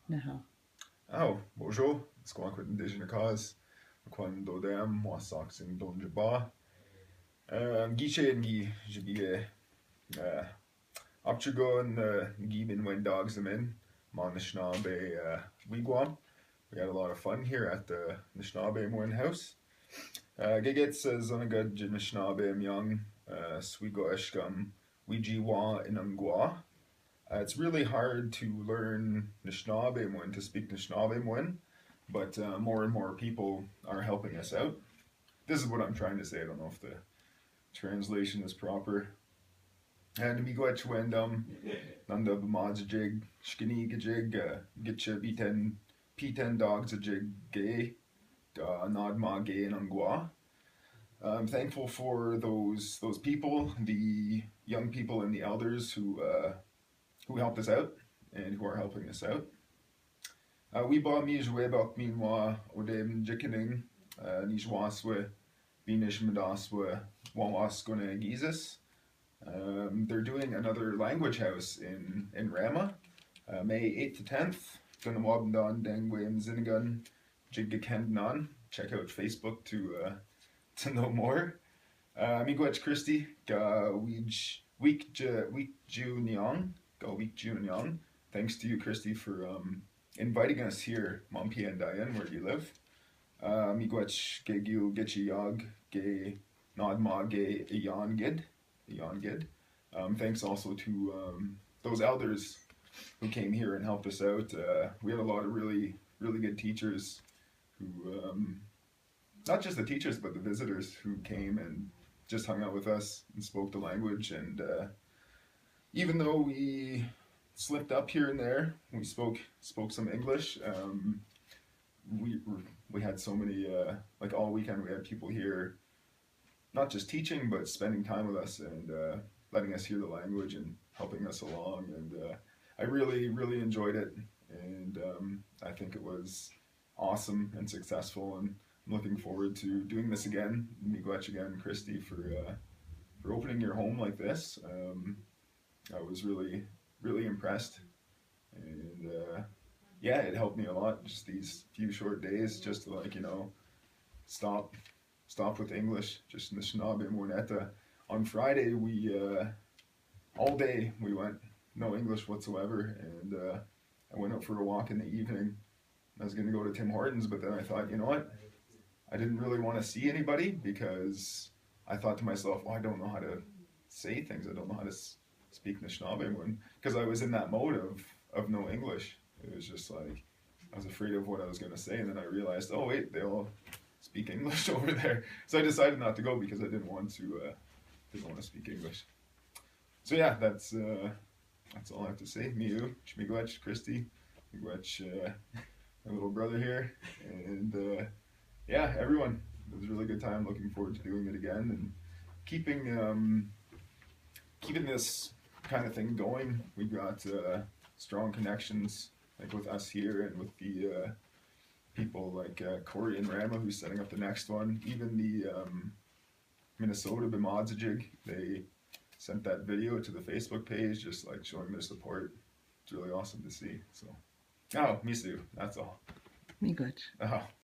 Naha. Oh, bonjour. Mskwaankwad Mnoomnii. Mskwan dodam moasaksing donjaba. Giche ngi jibige Optragon Giben when dogs them in. Anishinaabemowin Wiigwaam. We had a lot of fun here at the Anishinaabemowin house. Gigits zonagad Anishinaabem young Swigo Eshkam Wiigwaam in Angwa. It's really hard to learn Anishinaabemowin, to speak Anishinaabemowin, but more and more people are helping us out. This is what I'm trying to say. I don't know if the translation is proper. And miigwech wendum nanda bamadzajig shkini gajig gitcha p10 dogs a jig gay nod ma gay and ungwa. I'm thankful for those people, the young people and the elders who helped us out and who are helping us out. We bought me jwebak minwa odem jikening nijwaswe binish medaswe wawas gone gizis. They're doing another language house in Rama, May 8th to 10th. Gonna wabdan dengwem zinigan jigakendnan. Check out Facebook to know more. Miigwech Christy ga week Junion. Thanks to you, Christy, for inviting us here, Mompi and Diane, where you live. Miigwech gegil getchi yag ge nodma ge iyan gid. Thanks also to those elders who came here and helped us out. We had a lot of really good teachers who, not just the teachers, but the visitors who came and just hung out with us and spoke the language. And even though we slipped up here and there, we spoke some English. We had so many, like all weekend we had people here, not just teaching, but spending time with us and letting us hear the language and helping us along. And I really enjoyed it. And I think it was awesome and successful. And I'm looking forward to doing this again. Miigwech again, Christy, for opening your home like this. I was really impressed. And yeah, it helped me a lot, just these few short days, just to stop with English, just in the Anishinaabemowin. On Friday, we all day we went no English whatsoever, and I went out for a walk in the evening. I was going to go to Tim Hortons, but then I thought, you know what? I didn't really want to see anybody because I thought to myself, well, I don't know how to say things. I don't know how to speak Anishinaabemowin because I was in that mode of no English. It was just like I was afraid of what I was going to say, and then I realized, oh wait, they all speak English over there. So I decided not to go because I didn't want to speak English. So yeah, that's all I have to say. Miu, Miigwech, Christy, Miigwech, my little brother here, and yeah, everyone. It was a really good time. Looking forward to doing it again and keeping this kind of thing going. We've got strong connections, like with us here and with the people like Corey and Rama, who's setting up the next one. Even the Minnesota Bemadzajig, they sent that video to the Facebook page, just like showing their support. It's really awesome to see. So, oh, me too. That's all. Miigwech. Oh.